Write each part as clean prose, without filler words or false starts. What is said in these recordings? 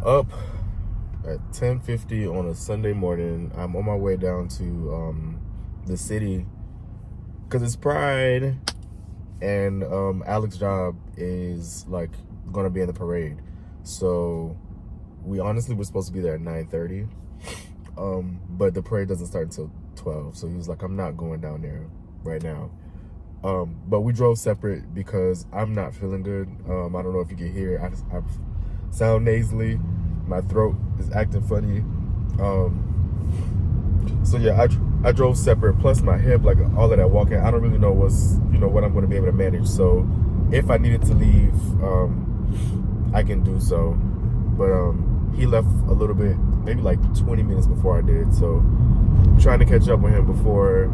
up at 10:50 on a Sunday morning. I'm on my way down to the city because it's Pride, and Alex's job is like gonna be in the parade. So we honestly were supposed to be there at 9:30, but the parade doesn't start until 12. So he was like, "I'm not going down there right now." But we drove separate because I'm not feeling good. I don't know if you can hear. I sound nasally. My throat is acting funny. So yeah, I drove separate. Plus my hip, like all of that walking, I don't really know what I'm going to be able to manage. So if I needed to leave, I can do so. But he left a little bit, maybe like 20 minutes before I did. So I'm trying to catch up with him before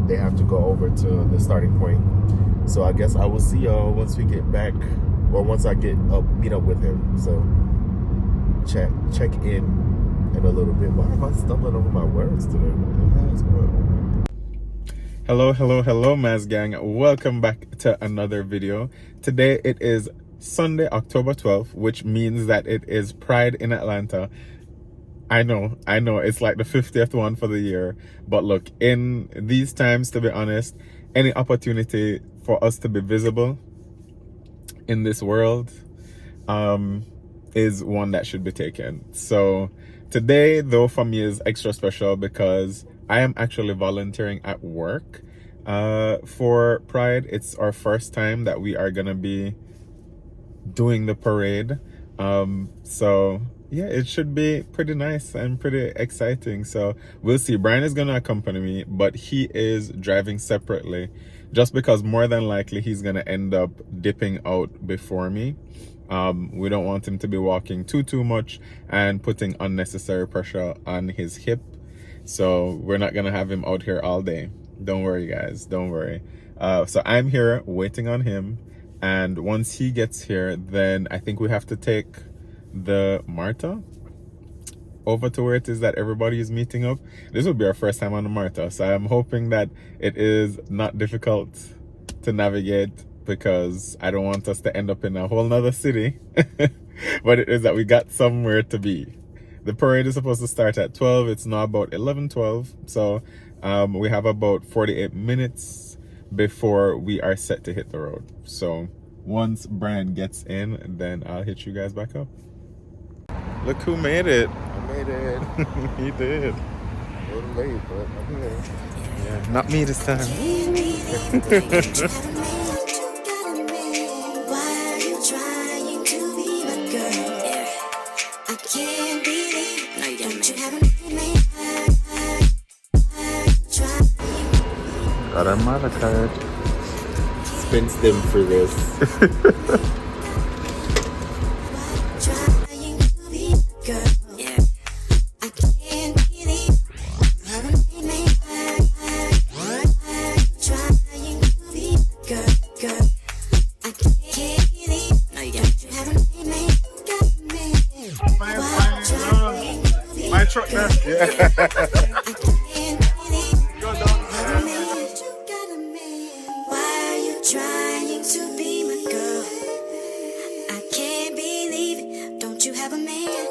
they have to go over to the starting point. So I guess I will see y'all once we get back, or once I meet up with him. So check in a little bit. Why am I stumbling over my words today? What the hell is going on? Hello, Maz Gang. Welcome back to another video. Today it is Sunday, October 12th, which means that it is Pride in Atlanta. I know, it's like the 50th one for the year. But look, in these times, to be honest, any opportunity for us to be visible in this world is one that should be taken. So today, though, for me is extra special because I am actually volunteering at work for Pride. It's our first time that we are gonna be doing the parade. So yeah, it should be pretty nice and pretty exciting. So we'll see. Brian is gonna accompany me, but he is driving separately just because more than likely he's gonna end up dipping out before me. We don't want him to be walking too much and putting unnecessary pressure on his hip. So we're not gonna have him out here all day. Don't worry, guys, don't worry. So I'm here waiting on him, and once he gets here, then I think we have to take the Marta over to where it is that everybody is meeting up. This will be our first time on the Marta, so I'm hoping that it is not difficult to navigate, because I don't want us to end up in a whole nother city. But it is that we got somewhere to be. The parade is supposed to start at 12. It's now about 11:12, so we have about 48 minutes before we are set to hit the road. So once Brian gets in, then I'll hit you guys back up. Look who made it. I made it. He did. A little late, but I'm here. Yeah, not me this time. Got our mother card. Spence them for this. My truck now. Yeah. Trying to be my girl. I can't believe it. Don't you have a man?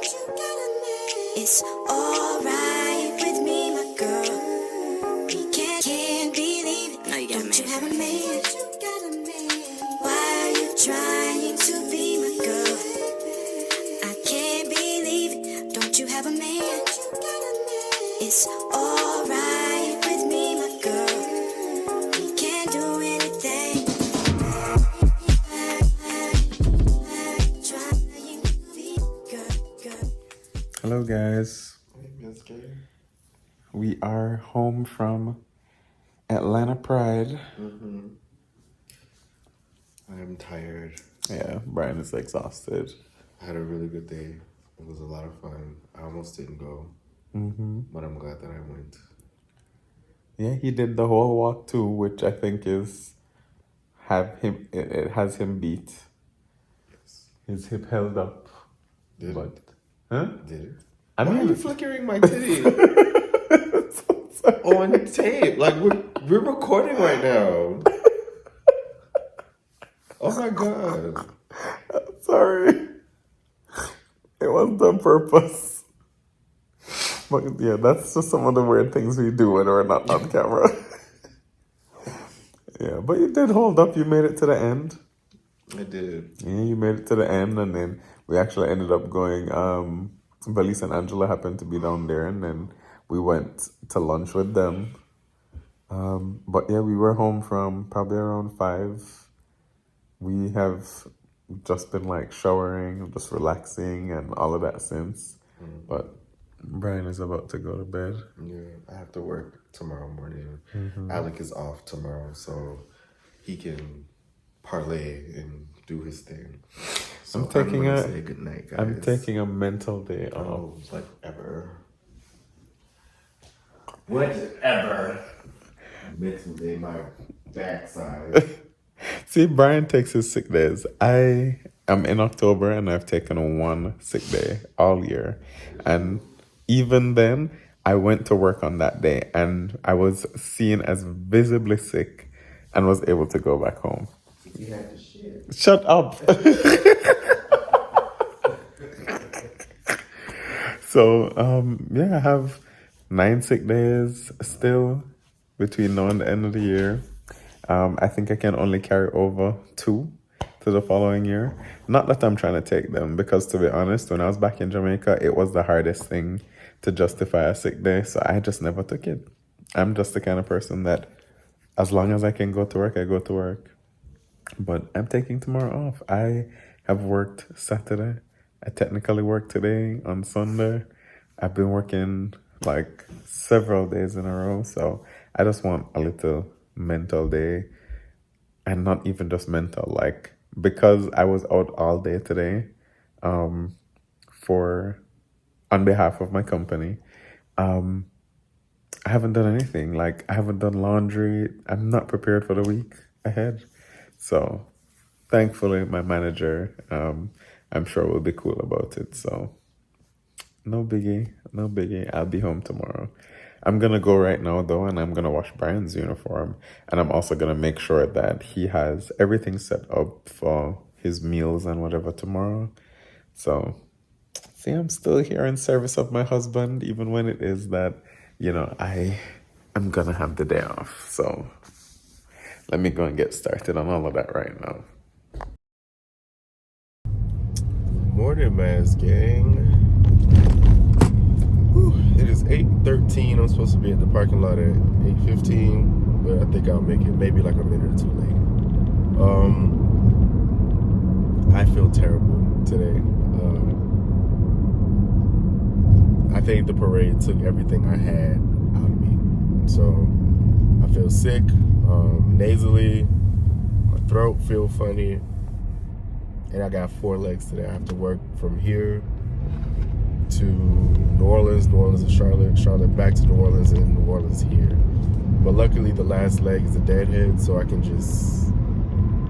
It's alright with me, my girl. Can't believe it. No, you got a man. Don't you have a man? Why are you trying to be my girl? I can't believe it. Don't you have a man? It's alright with me, my girl. We can't do anything. Hello, guys. We are home from Atlanta Pride. I am tired. Yeah, Brian is exhausted. I had a really good day. It was a lot of fun. I almost didn't go, but I'm glad that I went. Yeah, he did the whole walk too, which I think is it has him beat. Yes. His hip held up. Did but, it? Huh? Did it? I Why mean, are you flickering my titty so on tape? Like we're recording right now. Oh my god. sorry. It wasn't on purpose. But yeah, that's just some of the weird things we do when we're not on camera. Yeah, but you did hold up. You made it to the end. I did. Yeah, you made it to the end, and then we actually ended up going. Valise and Angela happened to be down there, and then we went to lunch with them. But yeah, we were home from probably around 5. We have just been like showering, just relaxing, and all of that since. But Brian is about to go to bed. Yeah, I have to work tomorrow morning. Alec is off tomorrow, so he can parlay and do his thing. So I'm taking gonna a say good night, guys. I'm taking a mental day off. Oh, whatever. Whatever. Mental day, my backside. See, Brian takes his sick days. I am in October and I've taken 1 sick day all year. And even then, I went to work on that day and I was seen as visibly sick and was able to go back home. You had to shit. Shut up. So, yeah, I have 9 sick days still between now and the end of the year. I think I can only carry over 2 to the following year. Not that I'm trying to take them, because to be honest, when I was back in Jamaica, it was the hardest thing to justify a sick day, so I just never took it. I'm just the kind of person that as long as I can go to work, I go to work. But I'm taking tomorrow off. I have worked Saturday. I technically worked today on Sunday. I've been working like several days in a row, so I just want a little mental day, and not even just mental, like, because I was out all day today, for on behalf of my company. I haven't done anything. Like, I haven't done laundry. I'm not prepared for the week ahead. So thankfully my manager, I'm sure will be cool about it. So no biggie. I'll be home tomorrow. I'm gonna go right now though, and I'm gonna wash Brian's uniform, and I'm also gonna make sure that he has everything set up for his meals and whatever tomorrow. So see, I'm still here in service of my husband, even when it is that, I'm gonna have the day off. So let me go and get started on all of that right now. Morning, Maz gang. It is 8:13. I'm supposed to be at the parking lot at 8:15, but I think I'll make it maybe like a minute or 2 late. I feel terrible today. I think the parade took everything I had out of me. So I feel sick, nasally, my throat feel funny, and I got 4 legs today. I have to work from here to New Orleans to Charlotte back to New Orleans, and New Orleans here. But luckily the last leg is a deadhead, so I can just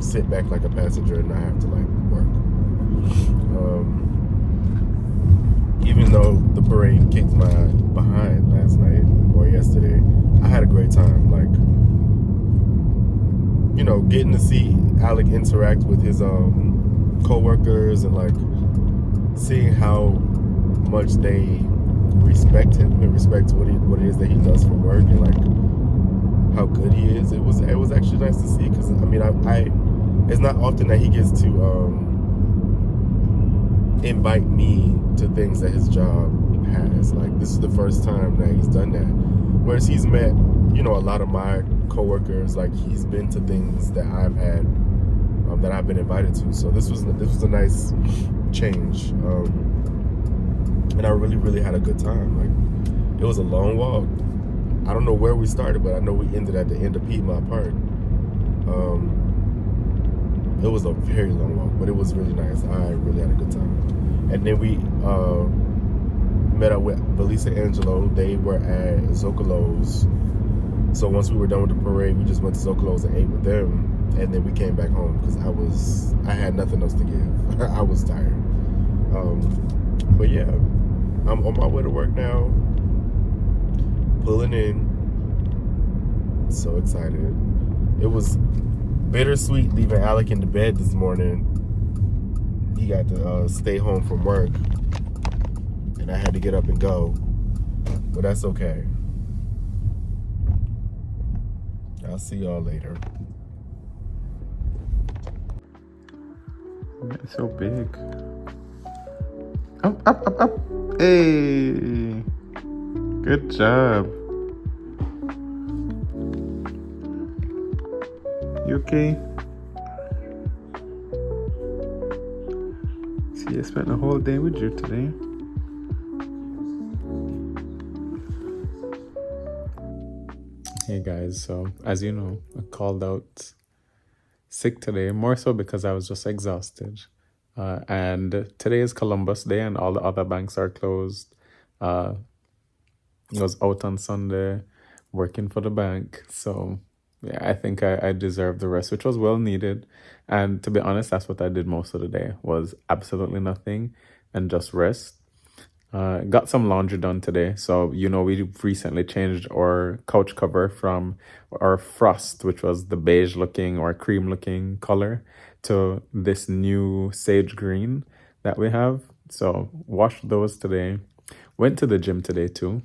sit back like a passenger and not have to like work. Even though the parade kicked my behind last night or yesterday, I had a great time. Like, getting to see Alec interact with his co-workers and like seeing how much they respect him and respect what it is that he does for work, and like how good he is. It was actually nice to see, because I it's not often that he gets to invite me to things that his job has. Like, this is the first time that he's done that, whereas he's met a lot of my coworkers. Like, he's been to things that I've had that I've been invited to. So this was a nice change. And I really had a good time. Like, it was a long walk. I don't know where we started, but I know we ended at the end of Piedmont Park. It was a very long walk, but it was really nice. I really had a good time. And then we met up with Valise and Angelo. They were at Zocalo's. So once we were done with the parade, we just went to Zocalo's and ate with them. And then we came back home because I had nothing else to give. I was tired. But yeah, I'm on my way to work now. Pulling in. So excited. It was bittersweet leaving Alec in the bed this morning. He got to stay home from work. and I had to get up and go. But that's okay. I'll see y'all later. It's so big. Up, up, up, up. Hey. Good job. You okay? See, I spent the whole day with you today. Hey guys, so as you know, I called out sick today, more so because I was just exhausted. And today is Columbus Day and all the other banks are closed. I was out on Sunday working for the bank. So yeah, I think I deserved the rest, which was well needed. And to be honest, that's what I did most of the day, was absolutely nothing and just rest. Got some laundry done today. So, we recently changed our couch cover from our frost, which was the beige looking or cream looking color, to this new sage green that we have. So washed those today. Went to the gym today too.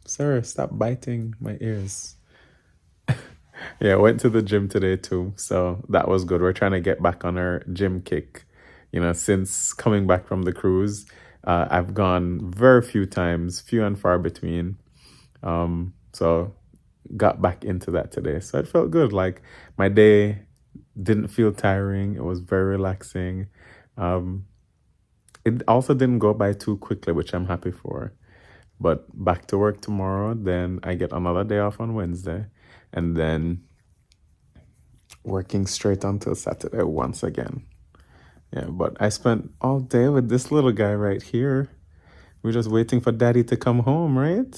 Sir, stop biting my ears. Yeah, went to the gym today too. So that was good. We're trying to get back on our gym kick. Since coming back from the cruise, I've gone very few times, few and far between. So got back into that today. So it felt good. Like my day didn't feel tiring. It was very relaxing. It also didn't go by too quickly, which I'm happy for. But back to work tomorrow. Then I get another day off on Wednesday. And then working straight until Saturday once again. Yeah, but I spent all day with this little guy right here. We're just waiting for daddy to come home, right?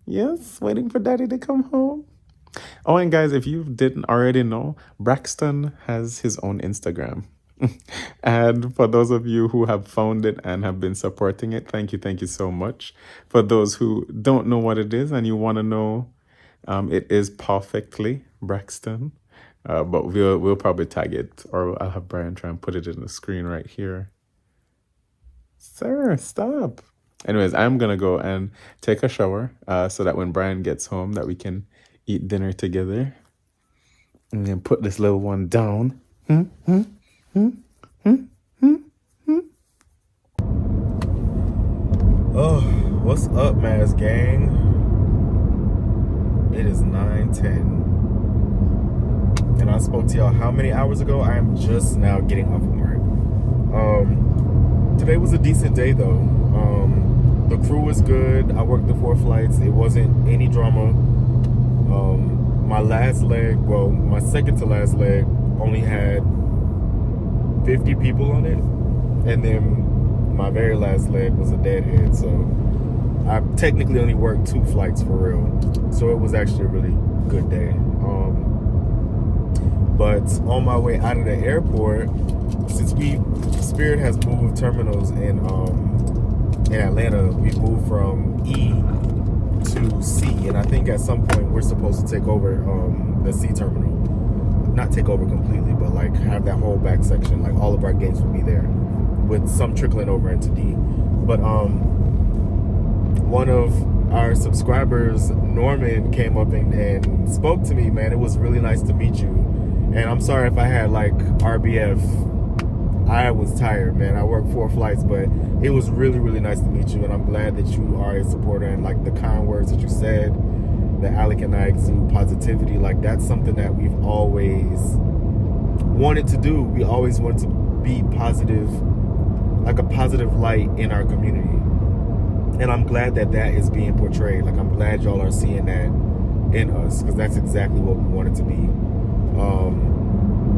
Yes, waiting for daddy to come home. Oh, and guys, if you didn't already know, Braxton has his own Instagram. And for those of you who have found it and have been supporting it, thank you so much. For those who don't know what it is and you want to know, it is Perfectly Braxton. But we'll probably tag it, or I'll have Brian try and put it in the screen right here. Sir, stop. Anyways, I'm gonna go and take a shower, so that when Brian gets home, that we can eat dinner together. And then put this little one down. Oh, what's up, Maz gang? It is 9:10. And I spoke to y'all how many hours ago? I am just now getting off from work. Today was a decent day though. The crew was good. I worked the 4 flights. It wasn't any drama. My second to last leg only had 50 people on it. And then my very last leg was a deadhead. So I technically only worked 2 flights for real. So it was actually a really good day. But on my way out of the airport, since Spirit has moved terminals in Atlanta, we moved from E to C, and I think at some point we're supposed to take over the C terminal. Not take over completely, but like have that whole back section, like all of our gates will be there, with some trickling over into D. But one of our subscribers, Norman, came up and spoke to me. Man, it was really nice to meet you. And I'm sorry if I had like RBF. I was tired, man. I worked 4 flights, but it was really, really nice to meet you. And I'm glad that you are a supporter, and like the kind words that you said, that Alec and I exude positivity. Like that's something that we've always wanted to do. We always wanted to be positive, like a positive light in our community. And I'm glad that that is being portrayed. Like I'm glad y'all are seeing that in us, because that's exactly what we wanted to be.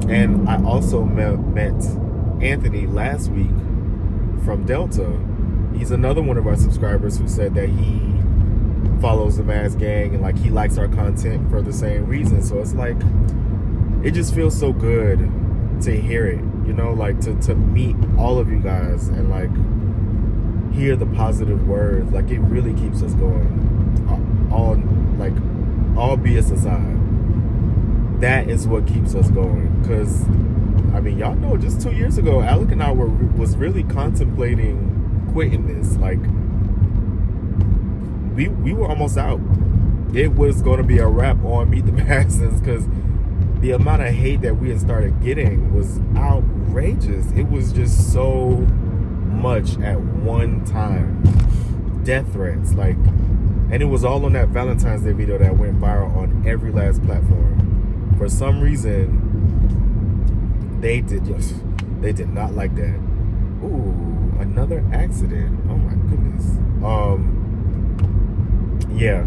And I also met Anthony last week from Delta. He's another one of our subscribers who said that he follows the Maz Gang and like he likes our content for the same reason. So it's like, it just feels so good to hear it, like to meet all of you guys and like hear the positive words. Like it really keeps us going. All BS aside, that is what keeps us going. Because I mean, y'all know, just 2 years ago, Alec and I was really contemplating quitting this. Like, we were almost out. It was going to be a wrap on Meet the Mazelins because the amount of hate that we had started getting was outrageous. It was just so much at one time. Death threats, like, and it was all on that Valentine's Day video that went viral on every last platform. For some reason, they did not like that. Ooh, another accident. Oh my goodness. Yeah.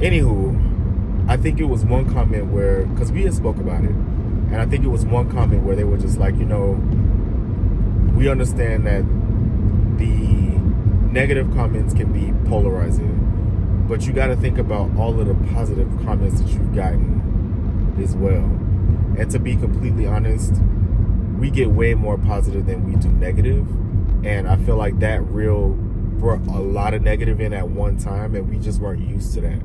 Anywho, I think it was one comment where, because we had spoke about it, and I think it was one comment where they were just like, you know, we understand that the negative comments can be polarizing, but you got to think about all of the positive comments that you've gotten as well. And to be completely honest, we get way more positive than we do negative, and I feel like that reel brought a lot of negative in at one time, and we just weren't used to that.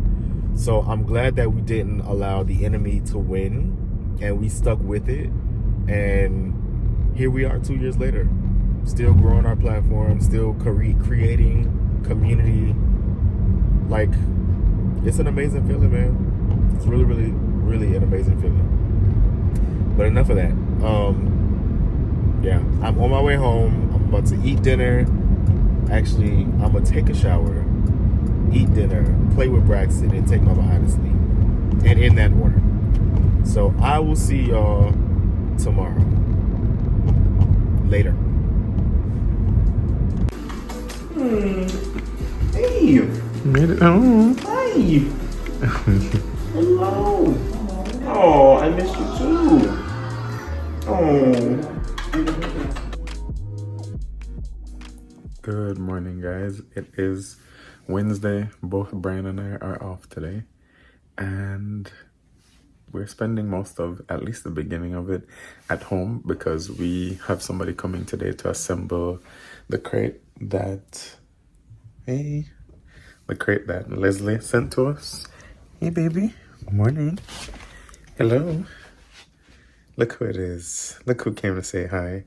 So I'm glad that we didn't allow the enemy to win, and we stuck with it, and here we are 2 years later, still growing our platform, still creating community. Like, it's an amazing feeling, man. It's really, really, really an amazing feeling. But enough of that. Yeah, I'm on my way home. I'm about to eat dinner. Actually, I'm gonna take a shower, eat dinner, play with Braxton, and take my behind to sleep. And in that order. So I will see y'all tomorrow. Later. Hey. Made it home. Hi. Hello. Oh, I missed you too. Oh. Good morning, guys. It is Wednesday. Both Brian and I are off today, and we're spending most of, at least the beginning of it, at home because we have somebody coming today to assemble the crate that Leslie sent to us. Hey, baby. Good morning. Hello. Look who it is. Look who came to say hi.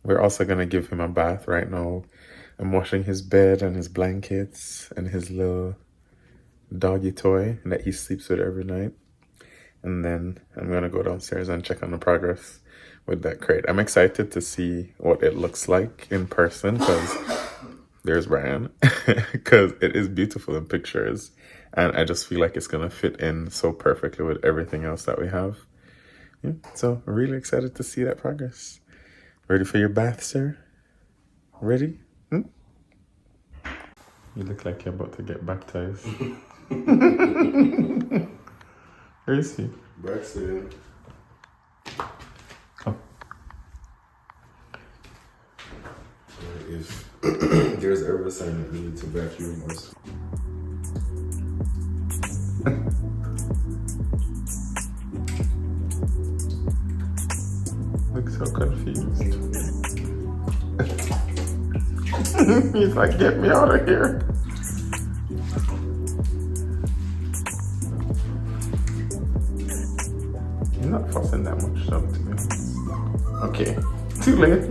We're also going to give him a bath right now. I'm washing his bed and his blankets and his little doggy toy that he sleeps with every night. And then I'm going to go downstairs and check on the progress with that crate. I'm excited to see what it looks like in person because there's Brian. Because it is beautiful in pictures. And I just feel like it's going to fit in so perfectly with everything else that we have. Yeah, so I'm really excited to see that progress. Ready for your bath, sir? Ready? You look like you're about to get baptized. Where is he? Braxton. Oh. If there's ever a sign that we need to vacuum us. Looks so confused. He's like, get me out of here. I'm not fussing that much though, to be honest. Okay, too late.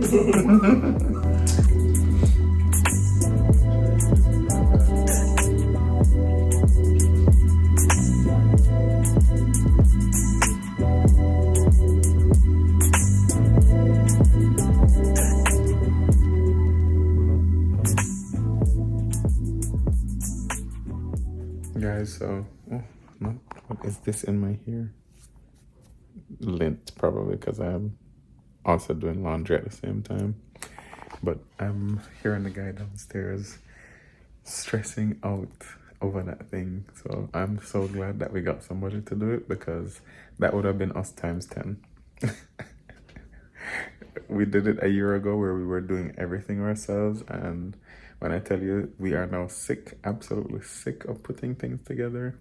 Guys, so what is this in my hair? Lint, probably, because I'm also doing laundry at the same time. But I'm hearing the guy downstairs stressing out over that thing. So I'm so glad that we got somebody to do it, because that would have been us times 10. We did it a year ago where we were doing everything ourselves, and when I tell you, we are now sick, absolutely sick of putting things together.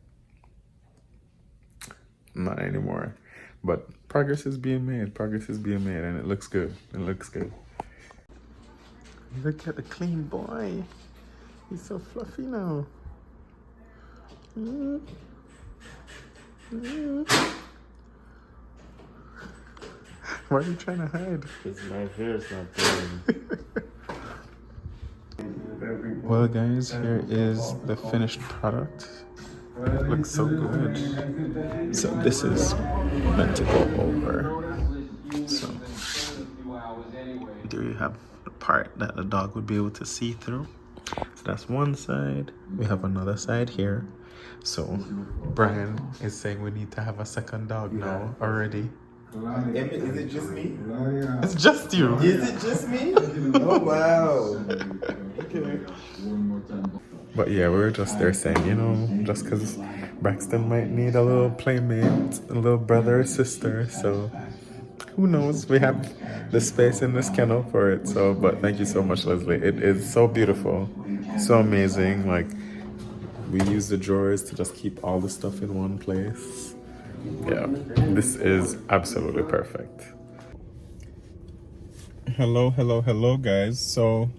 Not anymore. But progress is being made. Progress is being made, and it looks good. It looks good. Look at the clean boy. He's so fluffy now. Why are you trying to hide? Because my hair's not done. Every Well guys, here is the finished product. It looks so good. So this is meant to go over. So there you have the part that the dog would be able to see through. So that's one side. We have another side here. So Brian is saying we need to have a second dog now already. Emmett, is it just me? It's just you. Is it just me? Oh wow. Okay. But yeah, we were just there saying, you know, just because Braxton might need a little playmate, a little brother or sister. So who knows? We have the space in this kennel for it. So, but thank you so much, Leslie. It is so beautiful, so amazing. Like, we use the drawers to just keep all the stuff in one place. Yeah, this is absolutely perfect. Hello guys. So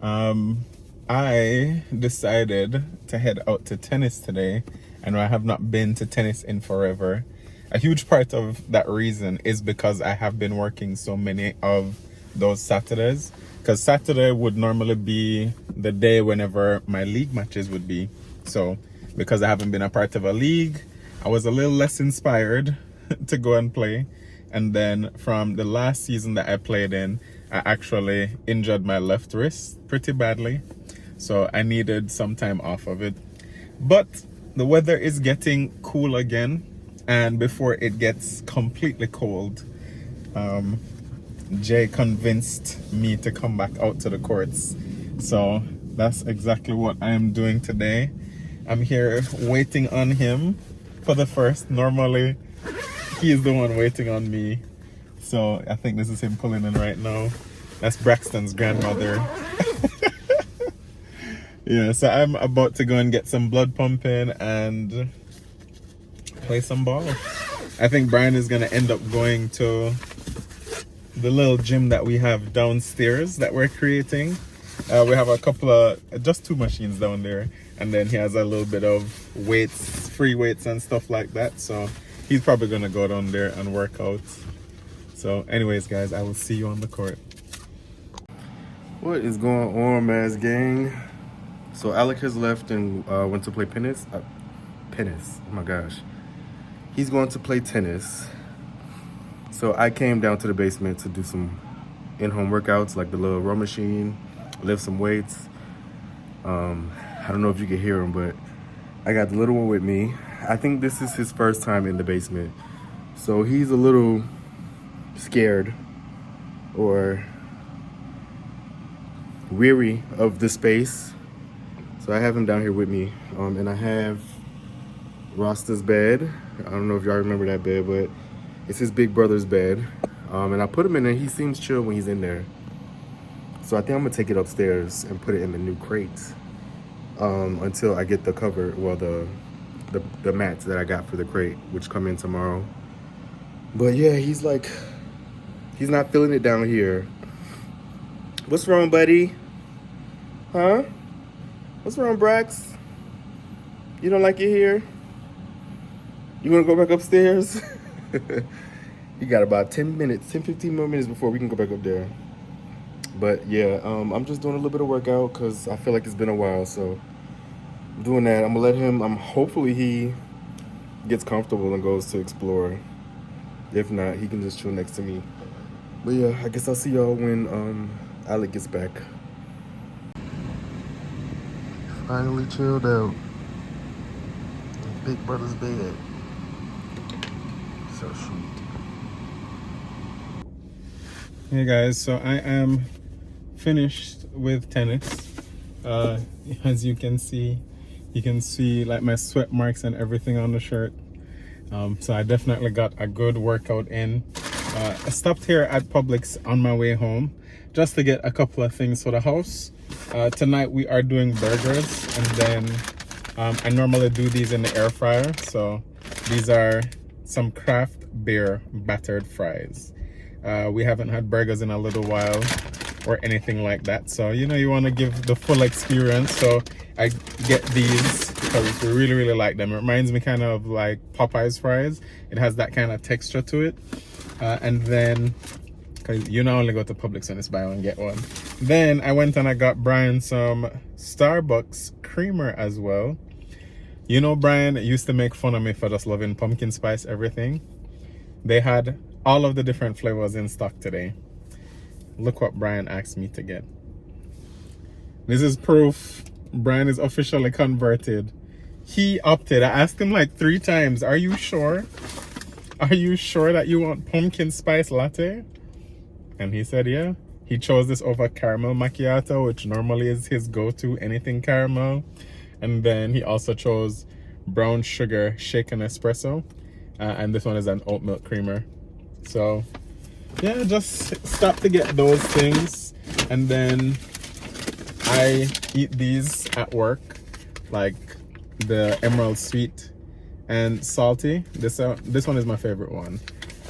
I decided to head out to tennis today, and I have not been to tennis in forever. A huge part of that reason is because I have been working so many of those Saturdays, because Saturday would normally be the day whenever my league matches would be. So because I haven't been a part of a league, I was a little less inspired to go and play. And then from the last season that I played in, I actually injured my left wrist pretty badly. So I needed some time off of it. But the weather is getting cool again. And before it gets completely cold, Jay convinced me to come back out to the courts. So that's exactly what I am doing today. I'm here waiting on him for the first. Normally, he is the one waiting on me. So I think this is him pulling in right now. That's Braxton's grandmother. Yeah, so I'm about to go and get some blood pumping and play some ball. I think Brian is going to end up going to the little gym that we have downstairs that we're creating. We have a couple of, just 2 machines down there. And then he has a little bit of weights, free weights and stuff like that. So he's probably going to go down there and work out. So anyways, guys, I will see you on the court. What is going on, Maz gang? So Alec has left and went to play tennis. Tennis, oh my gosh. He's going to play tennis. So I came down to the basement to do some in-home workouts, like the little row machine, lift some weights. I don't know if you can hear him, but I got the little one with me. I think this is his first time in the basement. So he's a little scared or weary of the space. So I have him down here with me. And I have Rasta's bed. I don't know if y'all remember that bed, but it's his big brother's bed. And I put him in there. He seems chill when he's in there. So I think I'm gonna take it upstairs and put it in the new crate until I get the cover, well, the mats that I got for the crate, which come in tomorrow. But yeah, he's not feeling it down here. What's wrong, buddy? Huh? What's wrong, Brax? You don't like it here? You wanna go back upstairs? You got about 10-15 more minutes before we can go back up there. But yeah, I'm just doing a little bit of workout because I feel like it's been a while. So I'm doing that. I'm gonna let him, hopefully he gets comfortable and goes to explore. If not, he can just chill next to me. But yeah, I guess I'll see y'all when Alec gets back. Finally chilled out. Big brother's bed. So sweet. Hey guys, so I am finished with tennis. As you can see like my sweat marks and everything on the shirt. So I definitely got a good workout in. I stopped here at Publix on my way home just to get a couple of things for the house. Tonight we are doing burgers, and then I normally do these in the air fryer. So these are some Kraft Beer battered fries. We haven't had burgers in a little while or anything like that, so you know, you want to give the full experience. So I get these because we really like them. It reminds me kind of like Popeye's fries. It has that kind of texture to it. And then, because you not only go to Publix and it's buy one get one, Then I went and I got Brian some Starbucks creamer as well. You know, Brian used to make fun of me for just loving pumpkin spice everything. They had all of the different flavors in stock today. Look what Brian asked me to get. This is proof Brian is officially converted. He opted. I asked him like 3 times, are you sure? Are you sure that you want pumpkin spice latte? And he said, yeah. He chose this over caramel macchiato, which normally is his go-to, anything caramel. And then he also chose brown sugar shaken espresso. And this one is an oat milk creamer. So, yeah, just stop to get those things. And then I eat these at work, like the Emerald Sweet and Salty. This one is my favorite one.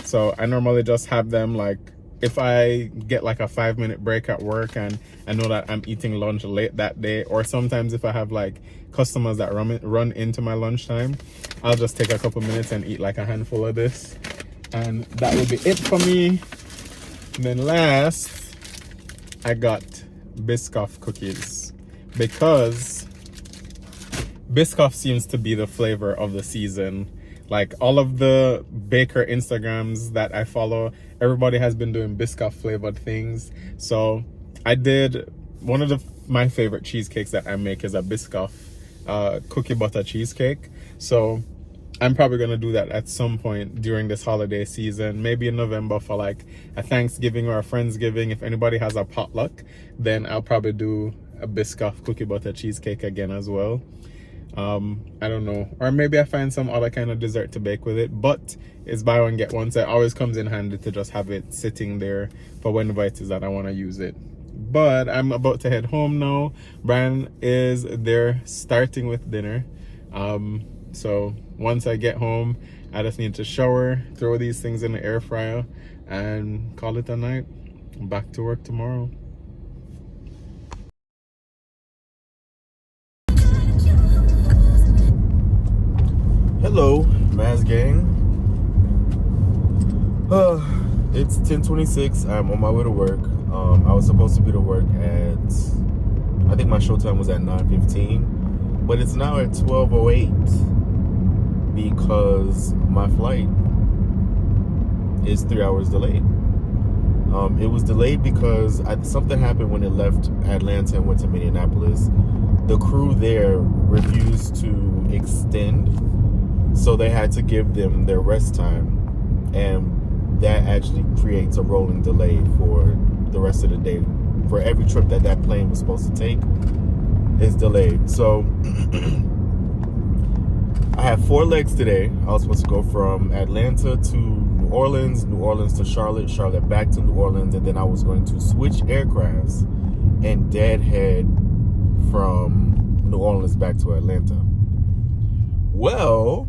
So I normally just have them like if I get like a 5-minute break at work and I know that I'm eating lunch late that day, or sometimes if I have like customers that run into my lunchtime, I'll just take a couple minutes and eat like a handful of this, and that will be it for me. And then last, I got Biscoff cookies, because Biscoff seems to be the flavor of the season. Like all of the baker Instagrams that I follow, everybody has been doing Biscoff flavored things. So I did one of my favorite cheesecakes that I make is a Biscoff cookie butter cheesecake. So I'm probably gonna do that at some point during this holiday season, maybe in November for like a Thanksgiving or a Friendsgiving. If anybody has a potluck, then I'll probably do a Biscoff cookie butter cheesecake again as well. I don't know, or maybe I find some other kind of dessert to bake with it, but it's buy one get one, so it always comes in handy to just have it sitting there for whenever it is that I want to use it. But I'm about to head home now. Brian is there starting with dinner, so once I get home, I just need to shower, throw these things in the air fryer, and call it a night. I'm back to work tomorrow. Hello, Maz Gang. It's 10:26. I'm on my way to work. I was supposed to be to work at, I think my show time was at 9:15, but it's now at 12:08 because my flight is 3 hours delayed. It was delayed because something happened when it left Atlanta and went to Minneapolis. The crew there refused to extend, so they had to give them their rest time, and that actually creates a rolling delay for the rest of the day. For every trip that plane was supposed to take is delayed. So I have 4 legs today. I was supposed to go from Atlanta to New Orleans to Charlotte, Charlotte back to New Orleans, and then I was going to switch aircrafts and deadhead from New Orleans back to Atlanta. Well,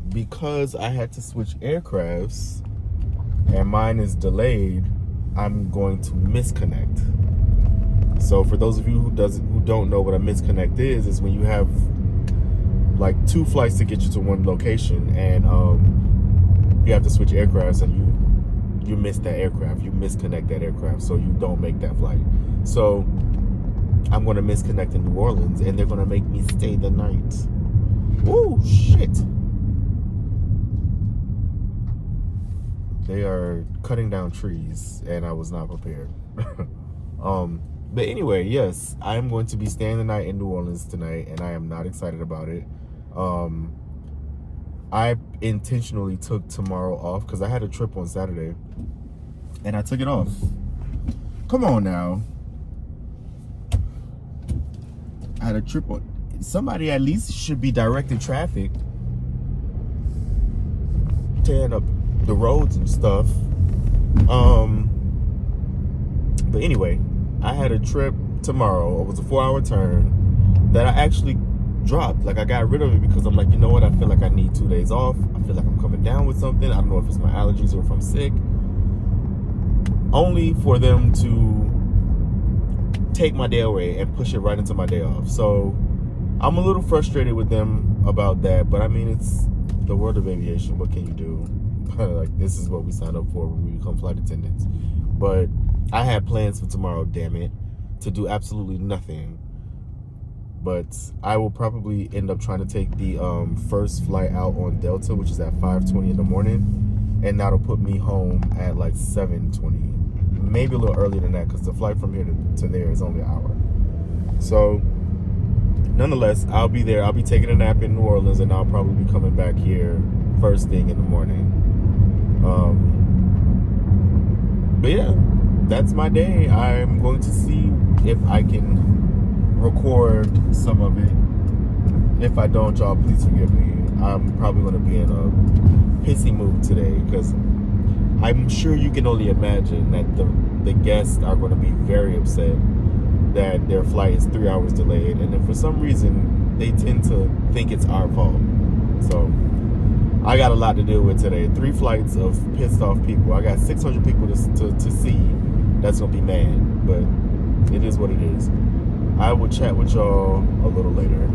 because I had to switch aircrafts and mine is delayed, I'm going to misconnect. So for those of you who don't know what a misconnect is when you have like 2 flights to get you to one location, and you have to switch aircrafts, and you miss that aircraft, you misconnect that aircraft, so you don't make that flight. So I'm going to misconnect in New Orleans, and they're going to make me stay the night. Oh shit. They are cutting down trees, and I was not prepared. But anyway, yes, I'm going to be staying the night in New Orleans tonight, and I am not excited about it. I intentionally took tomorrow off because I had a trip on Saturday, and I took it off. Come on now. I had a trip on. Somebody at least should be directing traffic, tearing up the roads and stuff. But anyway, I had a trip tomorrow. It was a 4-hour turn that I actually dropped. Like, I got rid of it because I'm like, you know what, I feel like I need 2 days off. I feel like I'm coming down with something. I don't know if it's my allergies or if I'm sick. Only for them to take my day away and push it right into my day off. So I'm a little frustrated with them about that, but I mean, it's the world of aviation. What can you do? Like, this is what we signed up for when we become flight attendants. But I had plans for tomorrow, damn it, to do absolutely nothing. But I will probably end up trying to take the first flight out on Delta, which is at 5:20 in the morning, and that'll put me home at like 7:20, maybe a little earlier than that, because the flight from here to there is only an hour. So nonetheless, I'll be there. I'll be taking a nap in New Orleans, and I'll probably be coming back here first thing in the morning. But yeah, that's my day. I'm going to see if I can record some of it. If I don't, y'all, please forgive me. I'm probably going to be in a pissy mood today, because I'm sure you can only imagine that the guests are going to be very upset that their flight is 3 hours delayed, and then for some reason they tend to think it's our fault. So I got a lot to deal with today. 3 flights of pissed off people. I got 600 people to see that's gonna be mad, but it is what it is. I will chat with y'all a little later.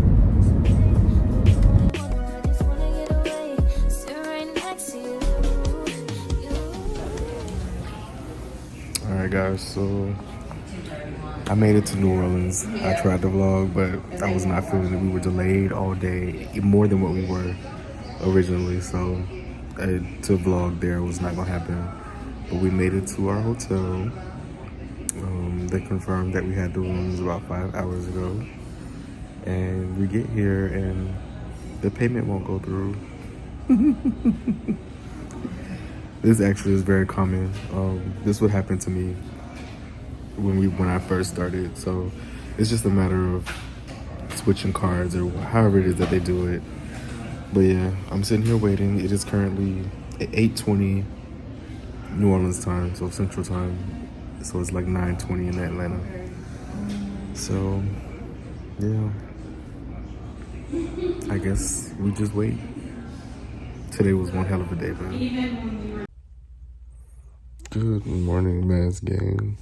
Alright guys, so I made it to New Orleans. I tried to vlog, but I was not feeling it. We were delayed all day, more than what we were originally, so to vlog there was not gonna happen. But we made it to our hotel. They confirmed that we had the rooms about 5 hours ago, and we get here and the payment won't go through. This actually is very common. This would happen to me when I first started, so it's just a matter of switching cards or however it is that they do it. But yeah, I'm sitting here waiting. It is currently 8:20 New Orleans time, so Central time. So it's like 9:20 in Atlanta. So yeah, I guess we just wait. Today was one hell of a day, man. Good morning, Maz gang.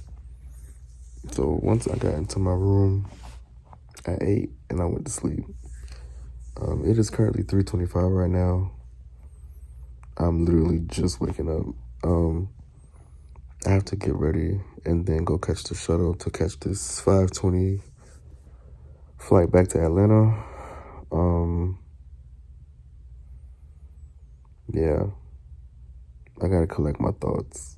So once I got into my room, I ate and I went to sleep. It is currently 3:25 right now. I'm literally just waking up. I have to get ready and then go catch the shuttle to catch this 5:20 flight back to Atlanta. Yeah, I gotta collect my thoughts.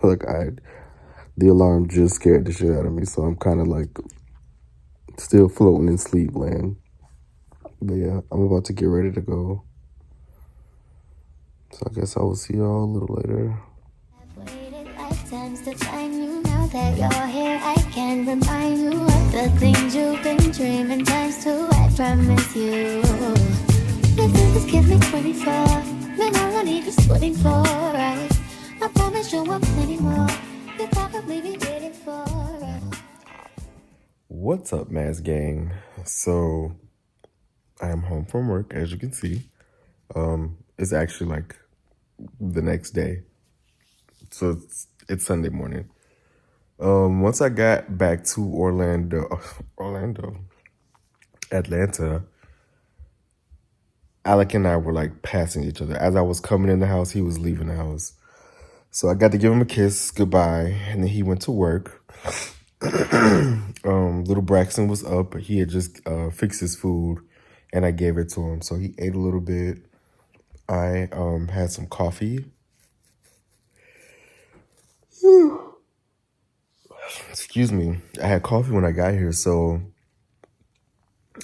The alarm just scared the shit out of me, so I'm kind of like still floating in sleep land. But yeah, I'm about to get ready to go. So I guess I will see y'all a little later. To find you now that you're here, I can remind you of the things you've been dreaming times too. I promise you. If you just give me 24, then all I need is 24 hours. I promise you want plenty more. You'll probably be waiting for us. What's up, Maz gang? So I am home from work, as you can see. It's actually like the next day. So it's Sunday morning. Once I got back to Atlanta, Alec and I were like passing each other. As I was coming in the house, he was leaving the house. So I got to give him a kiss goodbye, and then he went to work. Little Braxton was up. He had just fixed his food, and I gave it to him. So he ate a little bit. I had some coffee. Excuse me. I had coffee when I got here, so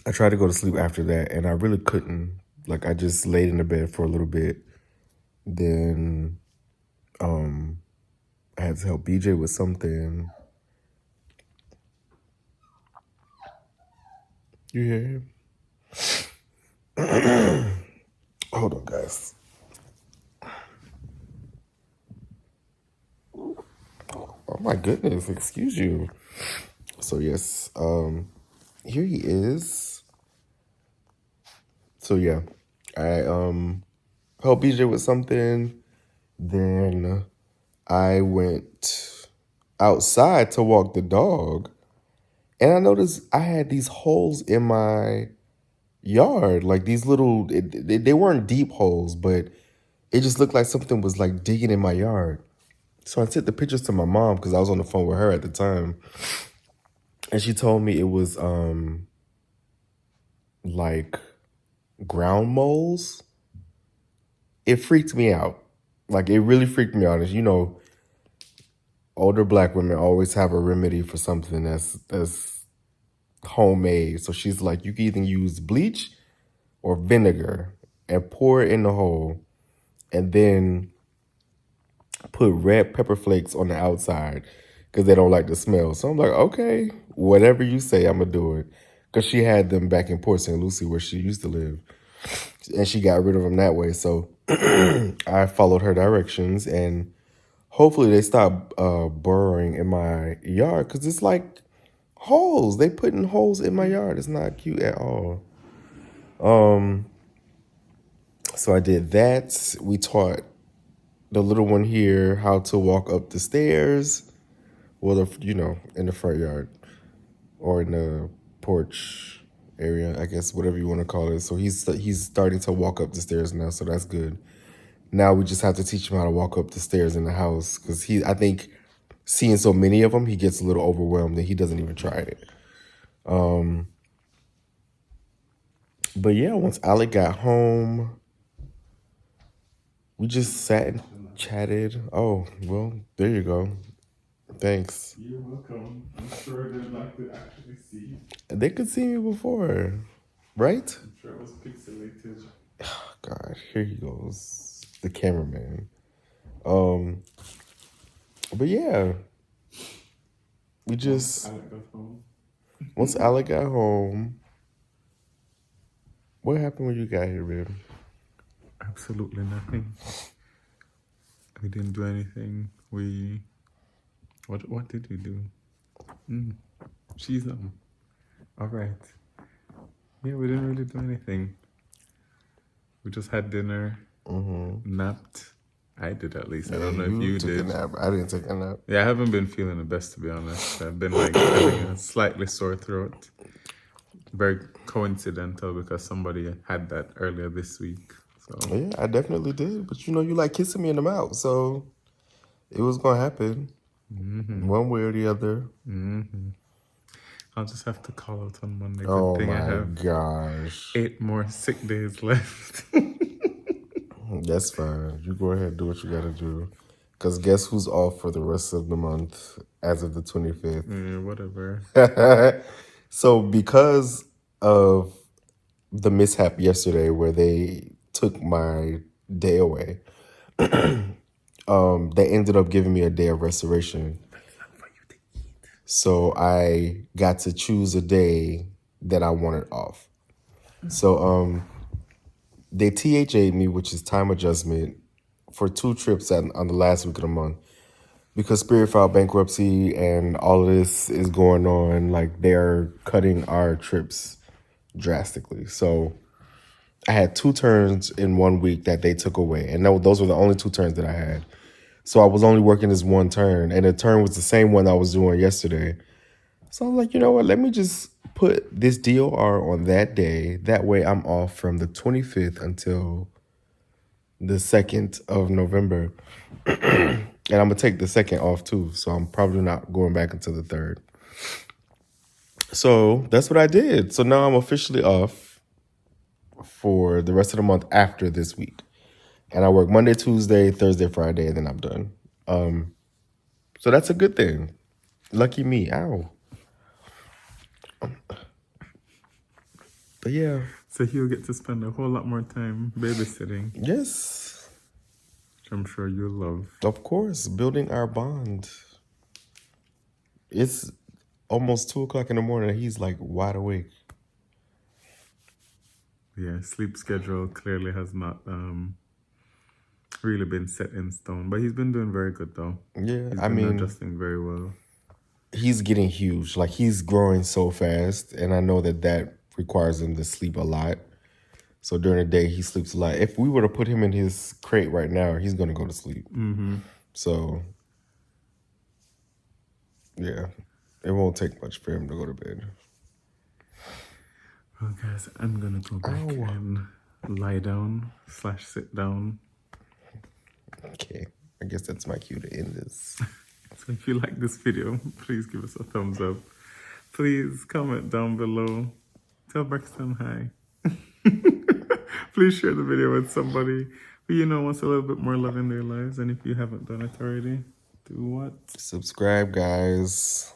I tried to go to sleep after that, and I really couldn't. Like, I just laid in the bed for a little bit. Then I had to help BJ with something. You hear him? Hold on, guys. Oh my goodness, excuse you. So yes, here he is. So yeah, I helped BJ with something. Then I went outside to walk the dog, and I noticed I had these holes in my yard, like these little, they weren't deep holes, but it just looked like something was like digging in my yard. So I sent the pictures to my mom because I was on the phone with her at the time. And she told me it was like ground moles. It freaked me out. Like, it really freaked me out. As you know, older Black women always have a remedy for something that's homemade. So she's like, you can either use bleach or vinegar and pour it in the hole and then put red pepper flakes on the outside because they don't like the smell. So I'm like, okay, whatever you say, I'm going to do it. Because she had them back in Port St. Lucie where she used to live. And she got rid of them that way. So I followed her directions and hopefully they stop burrowing in my yard because it's like holes. They putting holes in my yard. It's not cute at all. So I did that. We taught the little one here how to walk up the stairs. Well, in the front yard or in the porch area, I guess, whatever you want to call it. So he's starting to walk up the stairs now, so that's good. Now we just have to teach him how to walk up the stairs in the house because I think, seeing so many of them, he gets a little overwhelmed and he doesn't even try it. But yeah, once Alec got home, we just sat and chatted. Oh, well, there you go. Thanks. You're welcome. I'm sure they'd like to actually see. They could see me before, right? I'm sure it was pixelated. God, here he goes, the cameraman. But yeah, we just Alec got home. once Alec got home. What happened when you got here, babe? Absolutely nothing. We didn't do anything. What did we do? She's all right. Yeah, we didn't really do anything. We just had dinner, napped. I did, at least. I don't know if you took did. a nap. I didn't take a nap. Yeah, I haven't been feeling the best, to be honest. I've been like having a slightly sore throat. Very coincidental because somebody had that earlier this week. So Yeah, I definitely did. But you like kissing me in the mouth, so it was gonna happen one way or the other. I'll just have to call out on Monday. Oh Good thing I my have gosh, 8 more sick days left. that's fine. You go ahead and do what you gotta do. Cause guess who's off for the rest of the month as of the 25th? Yeah, whatever. So because of the mishap yesterday where they took my day away, they ended up giving me a day of restoration. So I got to choose a day that I wanted off. So they THA'd me, which is time adjustment, for 2 trips on the last week of the month. Because Spirit filed bankruptcy and all of this is going on, like they're cutting our trips drastically. So I had 2 turns in 1 week that they took away. And those were the only 2 turns that I had. So I was only working this 1 turn. And the turn was the same one I was doing yesterday. So I was like, you know what? Let me just put this DOR on that day. That way I'm off from the 25th until the 2nd of November. And I'm going to take the 2nd off too. So I'm probably not going back until the 3rd. So that's what I did. So now I'm officially off for the rest of the month after this week. And I work Monday, Tuesday, Thursday, Friday, and then I'm done. So that's a good thing. Lucky me. Ow. But yeah. So he'll get to spend a whole lot more time babysitting, Yes. which I'm sure you'll love. Of course. Building our bond. It's almost 2 o'clock in the morning and he's like wide awake. Yeah, sleep schedule clearly has not really been set in stone, but he's been doing very good though. Yeah, He's I been mean, adjusting very well. he's getting huge. Like, he's growing so fast, and I know that requires him to sleep a lot. So during the day, he sleeps a lot. If we were to put him in his crate right now, he's going to go to sleep. So, yeah, it won't take much for him to go to bed. Well, guys, I'm gonna go back and lie down / sit down. Okay. I guess that's my cue to end this. So if you like this video, please give us a thumbs up. Please comment down below. Tell Braxton hi. Please share the video with somebody who you know wants a little bit more love in their lives. And if you haven't done it already, do what? Subscribe, guys.